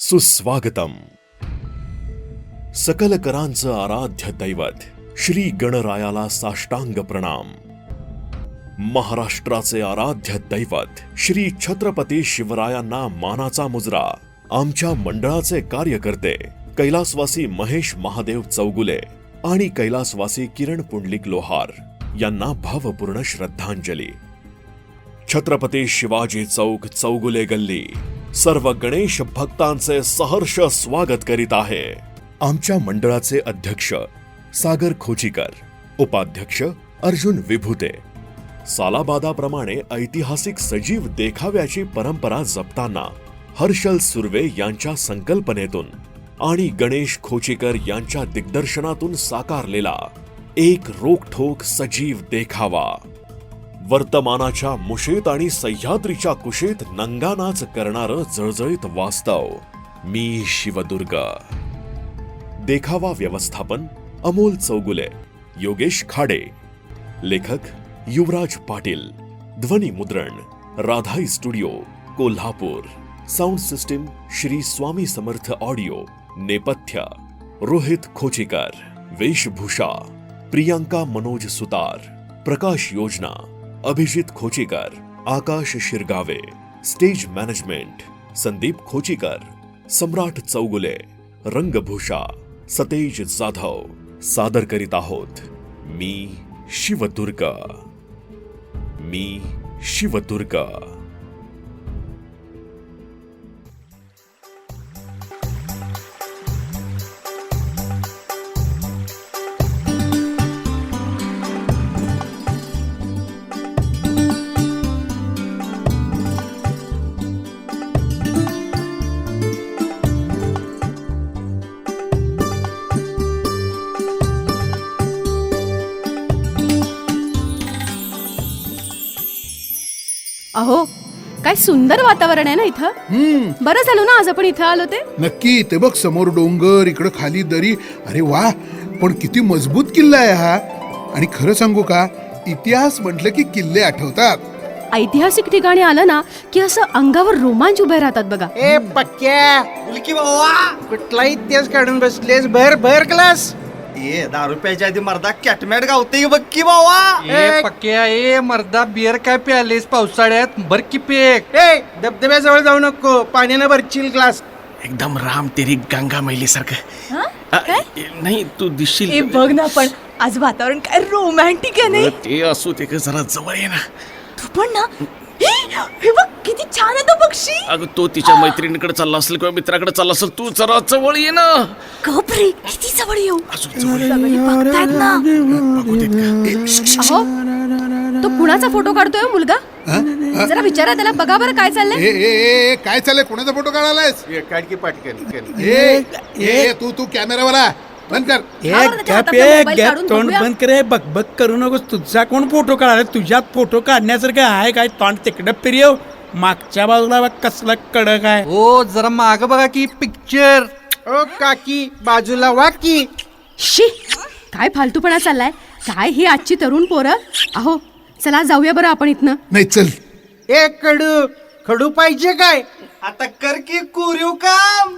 सुस्वागतम. सकल करांचं आराध्य दैवत श्री गणरायाला साष्टांग प्रणाम. महाराष्ट्राचे आराध्य दैवत श्री छत्रपती शिवरायांना मानाचा मुजरा. आमच्या मंडळाचे कार्यकर्ते कैलासवासी महेश महादेव चौगुले आणि कैलासवासी किरण पुंडलिक लोहार यांना भावपूर्ण श्रद्धांजली. छत्रपती शिवाजी चौक, चौगुले गल्ली सर्व गणेश भक्तांचे सहर्ष स्वागत करीत आहे. आमच्या मंडळाचे अध्यक्ष सागर खोचीकर, उपाध्यक्ष अर्जुन विभूते. सालाबादाप्रमाणे ऐतिहासिक सजीव देखाव्याची परंपरा जपताना हर्षल सुर्वे यांच्या संकल्पनेतून आणि गणेश खोचीकर यांच्या दिग्दर्शनातून साकारलेला एक रोखठोक सजीव देखावा. वर्तमानाच्या मुशीत आणि सह्याद्रीच्या कुशीत नंगानाच करणारं जळजळीत वास्तव मी शिवदुर्ग. देखावा व्यवस्थापन अमोल चौगुले, योगेश खाडे. लेखक युवराज पाटील. ध्वनी मुद्रण Radhai studio, Kolhapur. Sound system Shri Swami Samarth audio. नेपथ्य रोहित खोचीकर. वेशभूषा प्रियांका मनोज सुतार. प्रकाश योजना अभिजित खोचीकर, आकाश शिरगावे. Stage management Sandeep Khochikar, Samrat Chougule. रंगभूषा सतेज जाधव. सादर करीत आहोत मी शिवदुर्ग. मी शिवदुर्ग. अहो, काय सुंदर वातावरण आहे ना इथं. बरं झालं ना आज आपण इथं आलो ते. नक्की. ते बघ, समोर डोंगर, इकडं खाली दरी. अरे वा, पण किती मजबूत किल्ला आहे हा. आणि खरं सांगू का, इतिहास म्हटलं की किल्ले आठवतात. ऐतिहासिक ठिकाणी आलं ना की असं अंगावर रोमांच उभे राहतात बघा. ए पक्क्या, उलकी बाबा, कुठला इतिहास काढून बसलेस. भर भर क्लास. ए 10 रुपयाच्या आधी मर्दा कॅटमॅट गावते बघ की बाबा. ए पक्क्या, ए मर्दा, बियर काय प्यालेस पावसाळ्यात. बर की पेक. ए धबधब्याजवळ जाऊ नको, पाण्यानं भरशील ग्लास. एकदम राम तेरी गंगा मैली सारखं. नाही तू दिसशील. बघ ना, पण आज वातावरण काय रोमॅन्टिक आहे नाही. ते असू ते जरा जवळ ये ना. तू पण ना. हे बघ किती छान आहे तो पक्षी. अगं तो तिच्या मैत्रिणीकडे चालला असेल किंवा मित्राकडे चालला असेल. तू जरा जवळ ये ना. कपरे, किती जवळ येऊ. अजून सगळे बघतायत ना. अहो, तो कुणाचा फोटो काढतोय हो मुलगा. जरा विचारा त्याला, बघा बरं काय चाललंय. ए काय चाललंय? कोणाचा फोटो काढालायस? काढ की पाटकन. ए तू कॅमेरावाला बंद कर. तोंड बंद करे. बघ करू नकोस. तुझा कोण फोटो काढायला? तुझ्यात फोटो काढण्यासारखं आहे काय? तोंड तिकडं फिरव. मागच्या बाजूला बघ कसला कडक आहे. हो, जरा माग बघा की पिक्चर. ओ काकी, बाजूला वाकी. शी, काय फालतूपणा चाललाय. काय ही आजची तरुण पोरं. अहो चला जाऊया बरं आपण इथनं. नाही चल. ए खडू पाहिजे काय? आता कर की कोरीव काम.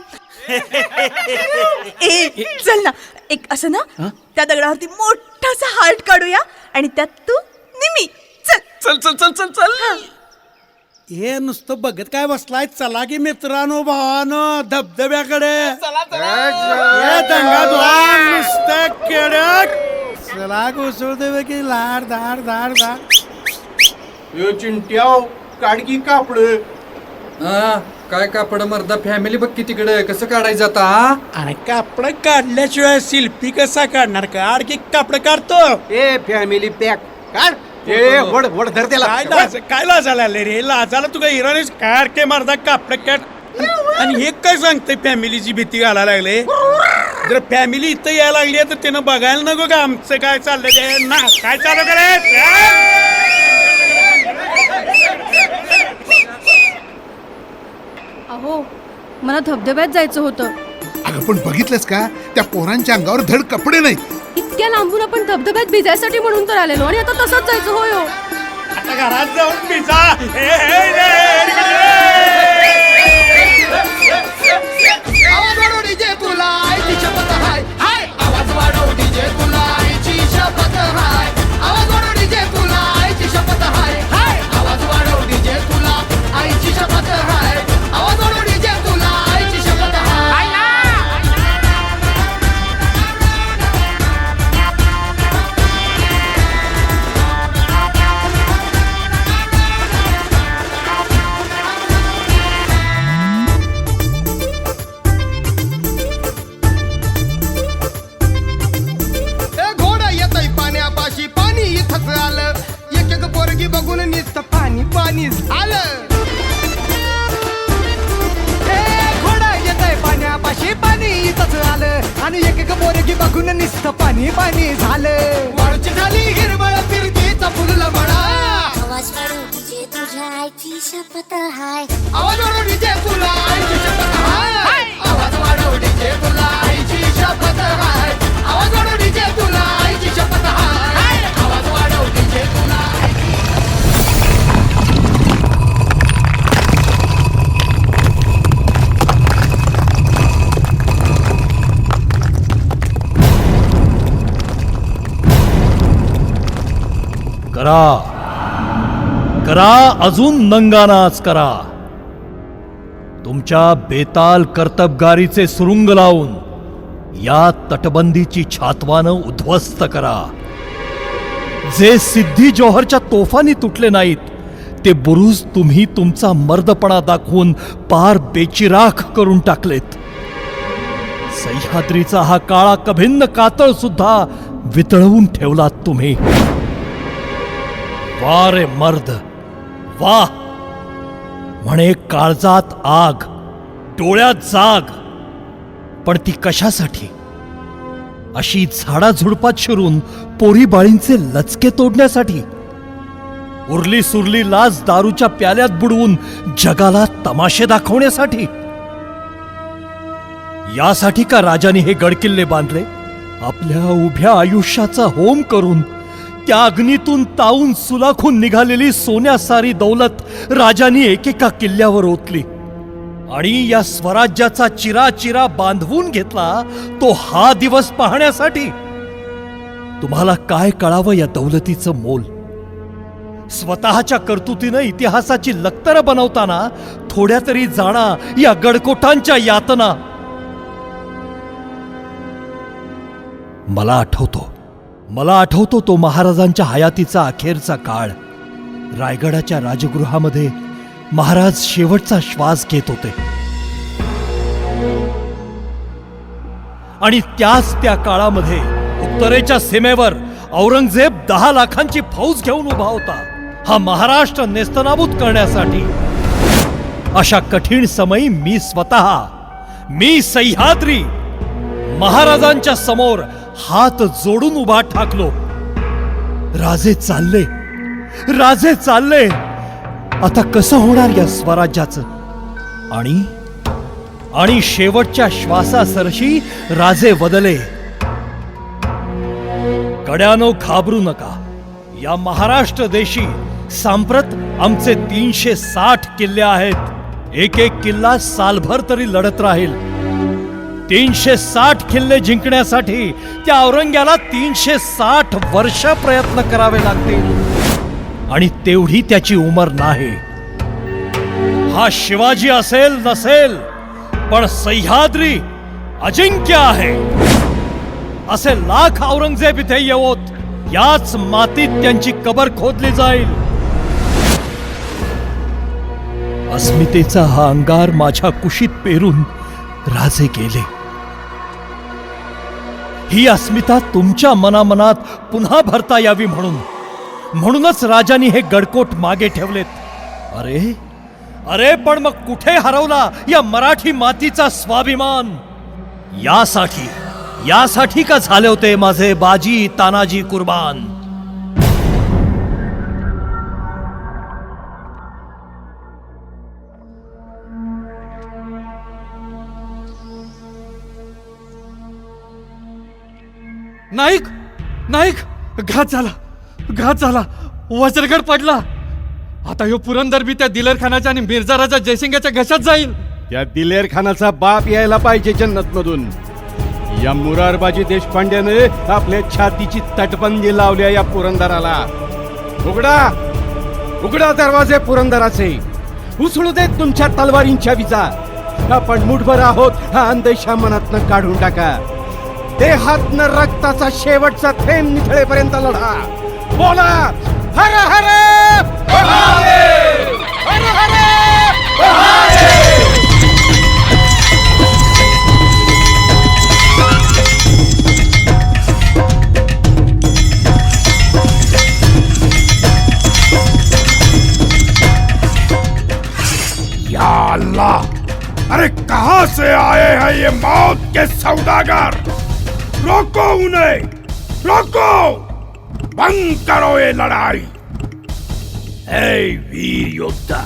ए चल ना, एक असं ना त्या दगडावरती मोठासा हार्ट काढूया आणि त्यात तू निमी. चल चल चल चल चल चल. हे नुसतं बघत काय बसलाय? चला की मित्रांनो, भावानो, धबधब्याकडे. नुसतं कडक. चला घुसळते की लाड धाड धाड धाड. चिंट्याव, काढ की कापड. काय कापड मर्दा. फॅमिली बघ की तिकडे कसं काढायचं आता. अरे कापड काढल्याशिवाय शिल्पी कसा काढणार? काढ की कापड काढतो. ए फॅमिली पॅक काढ. ए वड धर त्याला. काय लाजायला रे? लाजाला तुला इराणीच काढ के मारदा कापड काढ. आणि हे काय सांगते फॅमिलीची भीती घालायला लागले. जर फॅमिली इथं यायला लागली तर त्यानं बघायला नको का आमचं काय चाललंय ना? काय चालू करे? अहो, मला धबधब्यात जायचं होतं. अगं पण बघितलंस का, त्या पोरांच्या अंगावर धड कपडे नाहीत. इतक्या लांबून आपण धबधब्यात भिजायसाठी म्हणून तर आलेलो आणि आता तसंच जायचं. होय हो. आता घरात जाऊन पिझ्झा. पोरगी बघून नुसतं पाणी पाणी झालं वाळूची झाली हिरवळ फिरतीचा फुलला म्हणा आवाज वाढव तुझे तुझ्या आईची शपथ हाय आवाज वाढव डीजे तुला आईची शपथ हाय आवाज वाढव डीजे तुला आईची शपथ हाय आवाज वाढव डीजे तुला आईची शपथ हाय आवाज वाढव डीजे तुला करा करा अजून नंगानाच करा. तुमच्या बेताल कर्तबगारीचे सुरुंग लावून या तटबंदीची छातवानं उद्ध्वस्त करा. जे सिद्धी जोहरच्या तोफानी तुटले नाहीत ते बुरुज तुम्ही तुमचा मर्दपणा दाखवून पार बेचिराख करून टाकलेत. सह्याद्रीचा हा काळा कभिन्न कातळ सुद्धा वितळवून ठेवलात तुम्ही. वा रे मर्द वा. म्हणे काळजात आग डोळ्यात जाग, पण ती कशासाठी? अशी झाडाझुडपात शिरून पोरी बाळींचे लचके तोडण्यासाठी? उरली सुरली लाज दारूच्या प्याल्यात बुडवून जगाला तमाशे दाखवण्यासाठी? यासाठी का राजाने हे गडकिल्ले बांधले? आपल्या उभ्या आयुष्याचा होम करून त्या अग्नीतून तावून सुलाखून निघालेली सोन्यासारी दौलत राजांनी एकेका किल्ल्यावर ओतली आणि या स्वराज्याचा चिरा बांधवून घेतला, तो हा दिवस पाहण्यासाठी. तुम्हाला काय कळावं या दौलतीचं मोल? स्वतःच्या कर्तुतीनं इतिहासाची लक्तर बनवताना थोड्या तरी जाणा या गडकोटांच्या यातना. मला आठवतो तो महाराजांच्या हयातीचा अखेरचा काळ. रायगडाच्या राजगृहामध्ये महाराज शेवटचा श्वास घेत होते आणि त्या काळामध्ये उत्तरेच्या सीमेवर औरंगजेब 10 लाखांची फौज घेऊन उभा होता, हा महाराष्ट्र नेस्तनाबूत करण्यासाठी. अशा कठीण समयी मी सह्याद्री महाराजांच्या समोर हात जोडून उभा ठाकलो. राजे चालले. आता कसं होणार या स्वराज्याचं? आणि शेवटच्या श्वासासरशी राजे बदले. कड्यानो घाबरू नका. या महाराष्ट्र देशी सांप्रत आमचे 360 किल्ले आहेत. एक किल्ला सालभर तरी लढत राहील. 360 किल्ले जिंकण्यासाठी त्या औरंग्याला 360 वर्ष प्रयत्न करावे लागतील आणि तेवढी त्याची उमर नाही. हा शिवाजी असेल नसेल, पण सह्याद्री अजिंक्य आहे. असे लाख औरंगजेब इथे येवोत, याच मातीत त्यांची कबर खोदली जाईल. अस्मितेचा हा अंगार माझ्या कुशीत पेरून राजे गेले. ही अस्मिता तुमच्या मनामनात पुन्हा भरता यावी म्हणूनच राजांनी हे गडकोट मागे ठेवलेत. अरे पण मग कुठे हरवला या मराठी मातीचा स्वाभिमान? यासाठी का झाले होते माझे बाजी तानाजी कुर्बान? नाईक घात झाला. वज्रगड पडला. आता ह्यो पुरंदर बी त्या दिलेर खानाच्या आणि मिर्झा राजा जयसिंगाच्या घशात जाईल. या दिलेर खानाचा बाप यायला पाहिजे जन्नत मधून. या मुरारबाजी देशपांड्याने आपल्या छातीची तटबंदी लावल्या या पुरंदराला. उघडा दरवाजे पुरंदराचे. उसळू देत तुमच्या तलवारींच्या विजा. आपण मुठभर आहोत हा अंदेशा मनातनं काढून टाका. देहातनं रक्ताचा शेवटचा थेंब निथळेपर्यंत लढा. बोला हर हर बहारे! हर हर बहारे! या अल्लाह, अरे कहां से आए हैं ये मौत के सौदागर? रोको उन्हें, रोको, बंद करो ये लड़ाई। हे वीर योद्धा,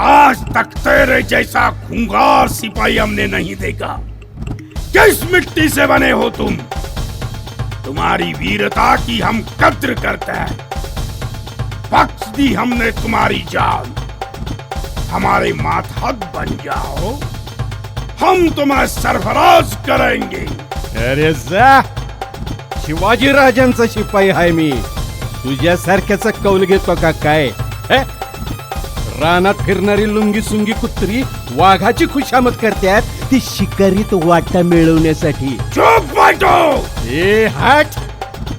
आज तक तेरे जैसा खूंखार सिपाही हमने नहीं देखा। किस मिट्टी से बने हो तुम? तुम्हारी वीरता की हम कद्र करते हैं। बख्श दी हमने तुम्हारी जान, हमारे मातहत बन जाओ, हम तुम्हें सरफराज करेंगे। अरे जा, शिवाजी राजांचा शिपाई आहे मी, तुझ्यासारख्याचा कौल घेतो का काय? रानात फिरणारी लुंगी सुंगी कुत्री वाघाची खुशामत करतात, ती शिकारीत वाटा मिळवण्यासाठी. चुप बैठो. ए हट.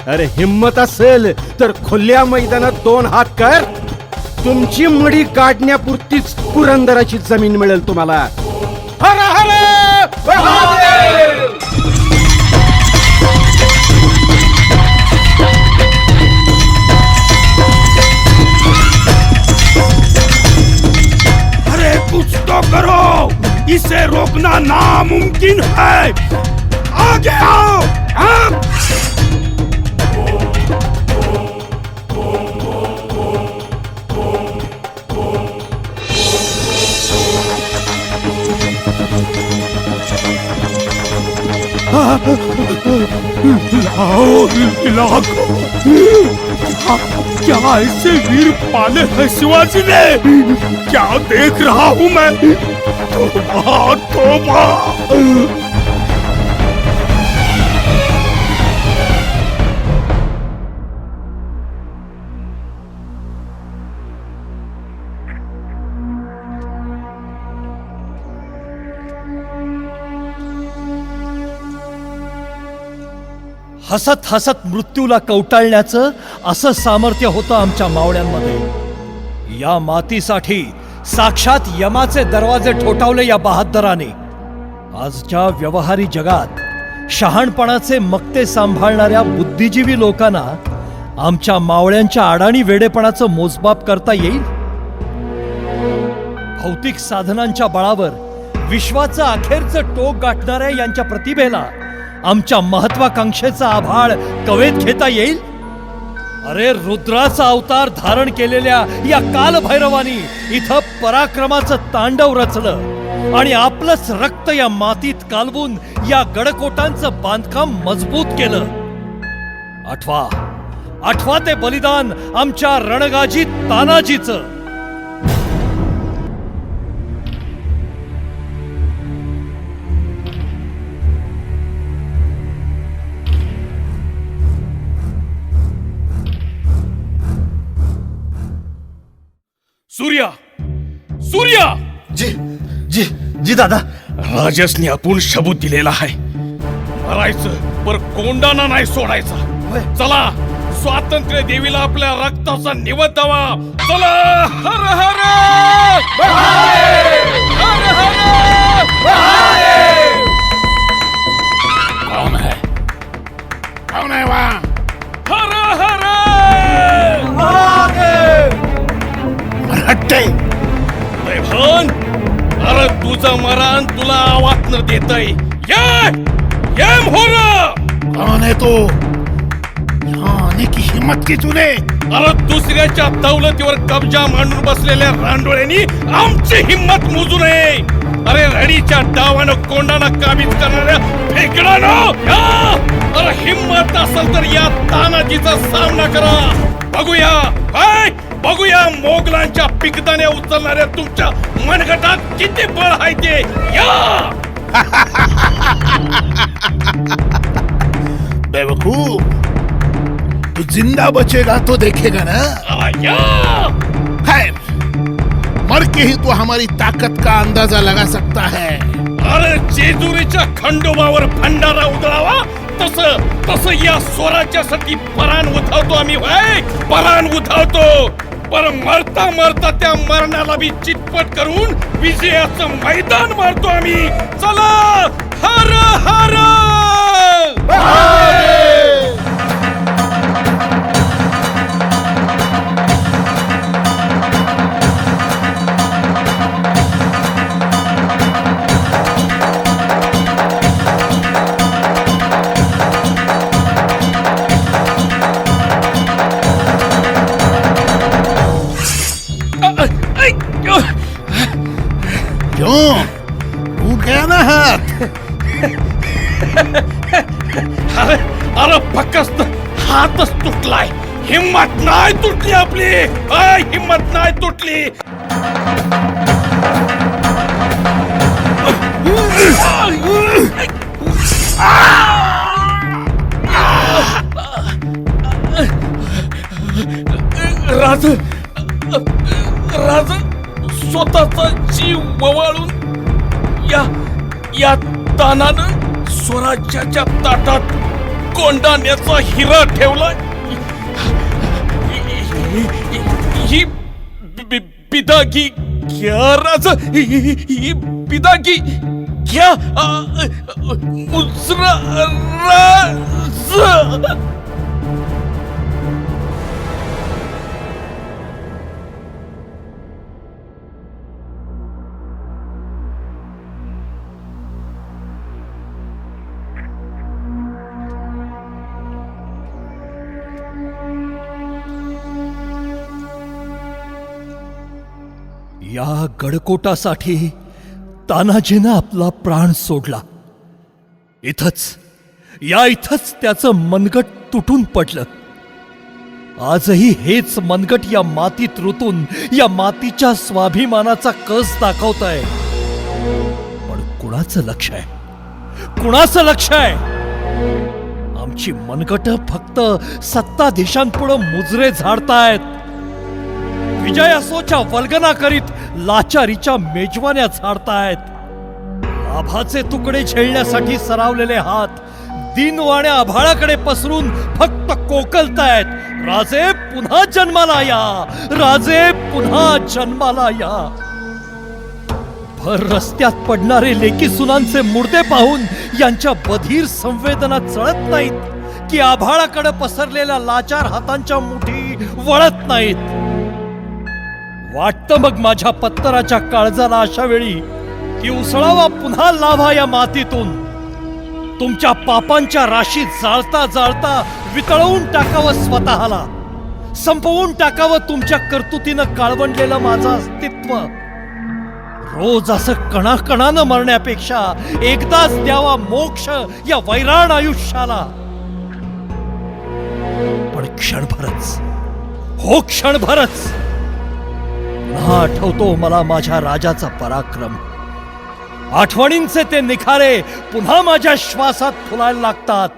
अरे हिम्मत असेल तर खुल्या मैदानात 2 हात कर. तुमची मडी काढण्यापुरतीच पुरंदराची जमीन मिळेल तुम्हाला. हर हर महादेव. अरे कुछ तो करो, इसे रोकना नामुमकिन है। आगे आओ, आप। क्या ऐसे वीर पाले हैं शिवाजी ने? क्या देख रहा हूँ मैं? तोबा, तोबा। हसत हसत मृत्यूला कवटाळण्याचं असं सामर्थ्य होतं आमच्या मावळ्यांमध्ये. या मातीसाठी साक्षात यमाचे दरवाजे ठोठावले या बहादराने. आजच्या व्यवहारी जगात शहाणपणाचे मक्ते सांभाळणाऱ्या बुद्धिजीवी लोकांना आमच्या मावळ्यांच्या अडाणी वेडेपणाचं मोजमाप करता येईल? भौतिक साधनांच्या बळावर विश्वाचं अखेरचं टोक गाठणाऱ्या यांच्या प्रतिभेला आमच्या महत्वाकांक्षेचा आभाळ कवेत घेता येईल? अरे रुद्राचा अवतार धारण केलेल्या या कालभैरवानी इथं पराक्रमाचं तांडव रचलं आणि आपलंच रक्त या मातीत कालवून या गडकोटांचं बांधकाम मजबूत केलं. आठवा, आठवा ते बलिदान आमच्या रणगाजी तानाजीचं. सूर्या, सूर्या. जी जी जी दादा. राजसने आपण शबूत दिलेला आहे. मरायचं पर कोंडाना नाही सोडायचा. चला, स्वातंत्र्य देवीला आपल्या रक्ताचा निवद द्यावा. चला. हर हर महादेव. हर हर महादेव. कौन है? कौन है वहां? हर हर महादेव. मराठे भान, अरे तुझं मरण तुला आवाज न देतय. ये मोहरा. कौन है तो? यहाँ आने की हिम्मत की तूने? अरे दुसऱ्याच्या दौलतीवर कब्जा मांडून बसलेल्या रांडोळ्यांनी आमची हिम्मत मोजू नये. अरे रडीच्या डावानं कोंडाना काबीज करणाऱ्या फेकडानो, अरे हिम्मत असेल तर या तानाजीचा सामना करा. बघूया, बघूया मोगलांच्या पिकदाण्या उचलणाऱ्या तुमच्या मनगटात किती बळ आहे ते. या बेवकूफ, तू जिंदा बचेगा तो देखेगा ना. या है, मर के ही तो हमारी ताकत का अंदाजा लगा सकता है. अरे जेजुरीच्या खंडोबावर भंडारा उधळावा तसं या स्वराज्यासाठी परान उठावतो आम्ही. परान उठावतो, पर मरता मरता त्या मरणाला बी चितपट करून विजयाचं मैदान मारतो आम्ही. चला. हर हर अरे अरे फक्त हातच तुटलाय. हिम्मत नाही तुटली आपली. हिम्मत नाही तुटली. राज राज स्वतःचा जीव ववाळून या तानानं स्वराज्याच्या ताटात कोंडाण्याचा हिरा ठेवला. ही बिदागी घ्या राज. ही बिदागी घ्या. मुजरा राज. या गडकोटासाठी तानाजीनं आपला प्राण सोडला. इथंच त्याचं मनगट तुटून पडलं. आजही हेच मनगट या मातीत रुतून या मातीच्या स्वाभिमानाचा कस दाखवतंय. पण कुणाचं लक्ष आहे? कुणाचं लक्ष आहे? आमची मनगट फक्त सत्ताधीशांपुढं मुजरे झाडतायत. विजय असोच्या वल्गना करीत लाचारीच्या मेजवान्या झाडतायत. लाभाचे तुकडे झेलण्यासाठी सरावलेले हात दिनवाण्या आभाळाकडे पसरून फक्त कोकलतायत. राजे पुन्हा जन्माला या. राजे पुन्हा जन्माला या. भर रस्त्यात पडणारे लेकी सुनांचे मुर्दे पाहून यांच्या बधीर संवेदना चळत नाहीत की आभाळाकडे पसरलेल्या लाचार हातांच्या मुठी वळत नाहीत. वाटतं मग माझ्या पत्तराच्या काळजाला अशा वेळी की उसळावा पुन्हा लाभा या मातीतून. तुमच्या पापांच्या राशीत जाळता जाळता वितळवून टाकावं स्वतःला. संपवून टाकावं तुमच्या कर्तुतीनं काळवंडलेलं माझं अस्तित्व. रोज असं कणाकणानं मरण्यापेक्षा एकदाच द्यावा मोक्ष या वैराण आयुष्याला. पण क्षणभरच, हो क्षणभरच पुन्हा आठवतो मला माझ्या राजाचा पराक्रम. आठवणींचे ते निखारे पुन्हा माझ्या श्वासात फुलायला लागतात.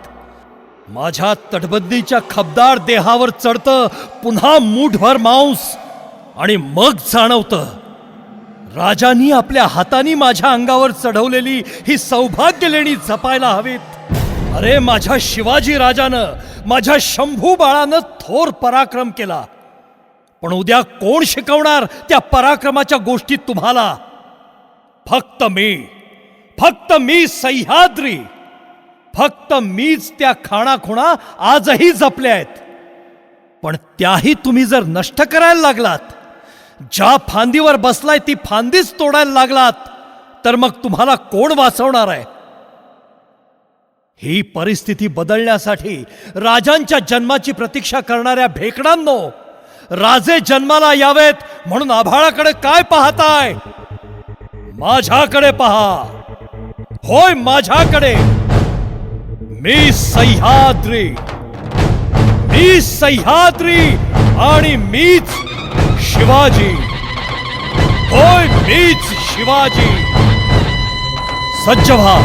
माझ्या तटबंदीच्या खबदार देहावर चढतं पुन्हा मूठभर मांस. आणि मग जाणवतं राजांनी आपल्या हातांनी माझ्या अंगावर चढवलेली ही सौभाग्य लेणी जपायला हवीत. अरे माझ्या शिवाजी राजानं, माझ्या शंभू बाळानं थोर पराक्रम केला. पण उद्या कोण शिकवणार त्या पराक्रमाच्या गोष्टी तुम्हाला? फक्त मी सह्याद्री. फक्त मीच त्या खाणाखुणा आजही जपल्या आहेत. पण त्याही तुम्ही जर नष्ट करायला लागलात, ज्या फांदीवर बसलाय ती फांदीच तोडायला लागलात, तर मग तुम्हाला कोण वाचवणार आहे? ही परिस्थिती बदलण्यासाठी राजांच्या जन्माची प्रतीक्षा करणाऱ्या भेकडांनो, राजे जन्माला यावेत म्हणून आभाळाकडे काय पाहताय? माझ्याकडे पहा. होय, माझ्याकडे. मी सह्याद्री आणि मीच शिवाजी. होय, मीच शिवाजी. सज्ज व्हा,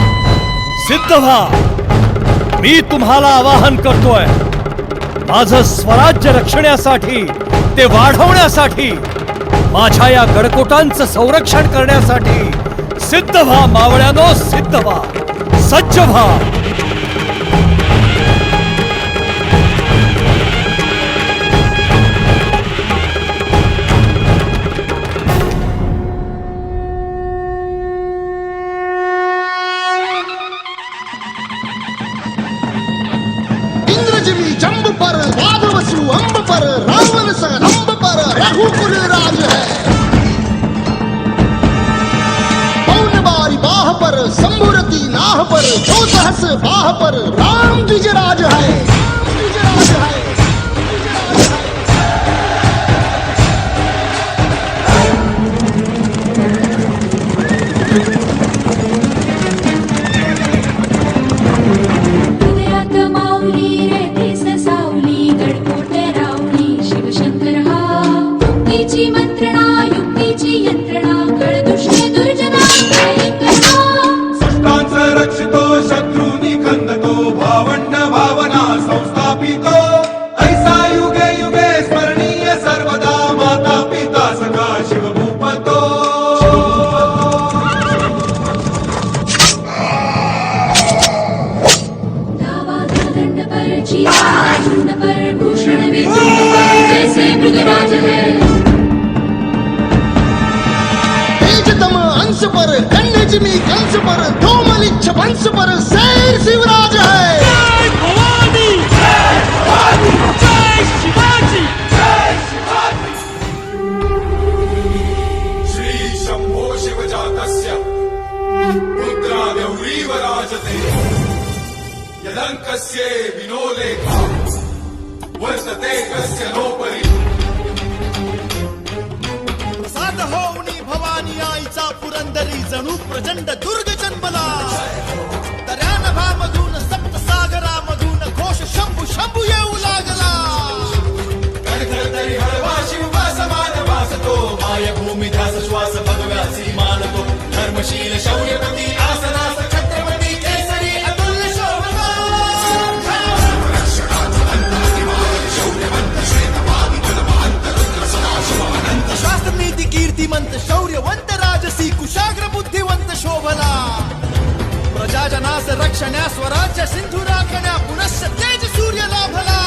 सिद्ध व्हा. मी तुम्हाला आवाहन करतोय. माझं स्वराज्य रक्षण्यासाठी, ते वाढवण्यासाठी, माझ्या या गडकोटांचं संरक्षण करण्यासाठी सिद्ध व्हा मावळ्यानो, सिद्ध व्हा, सज्ज व्हा. इंद्रजिमी जंब पर, वादवसु अंब पर, रावण स रंब पर, रघुकुल राज है. पौनबारी बाह पर, संबुरती नाह पर, जो सहस बाह पर, राम द्विजराज है. मालिच वंश पर शेर शिवराज है श्री शंभो शिवजातस्य पुत्रा गौरीव राजते यदंकस्य विनोलेखा वर्तते कस्य नोपरि प्रसाद होऊनी भवानी आईचा पुरंदरी जणू प्रचंड दुर्ग जन्मला दर्यानभामधून सप्तसागरामधून घोष शंभू शंभू येऊ लागला तरी हळवा शिववा समान वासतो मायभूमी ध्यास श्वास भगव्यासी मानतो धर्मशील शौर्यपती आसनास छत्रपती केसरी अतुल्य शोभना शास्त्र नीती कीर्तिमंत शौर्यवंत राजसी कुशाग्र बुद्धिवंत शोभला प्रजाजनास रक्षण्या स्वराज्य सिंधू राखण्या पुनश्च तेज सूर्य लाभला